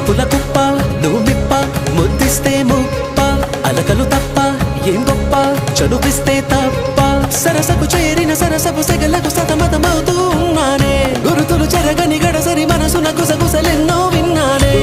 వలపుల కుప్ప నువ్వు మిప్ప ముద్దిస్తే ముప్ప అలకలు తప్ప ఏం గొప్ప చనుపిస్తే తప్ప సరసకు చేరిన సరసపు సెగలకు సతమతమవుతూ ఉన్నానే గురుతులు చెరగని గడసరి మనసున గుసగుసలెన్నో విన్నానే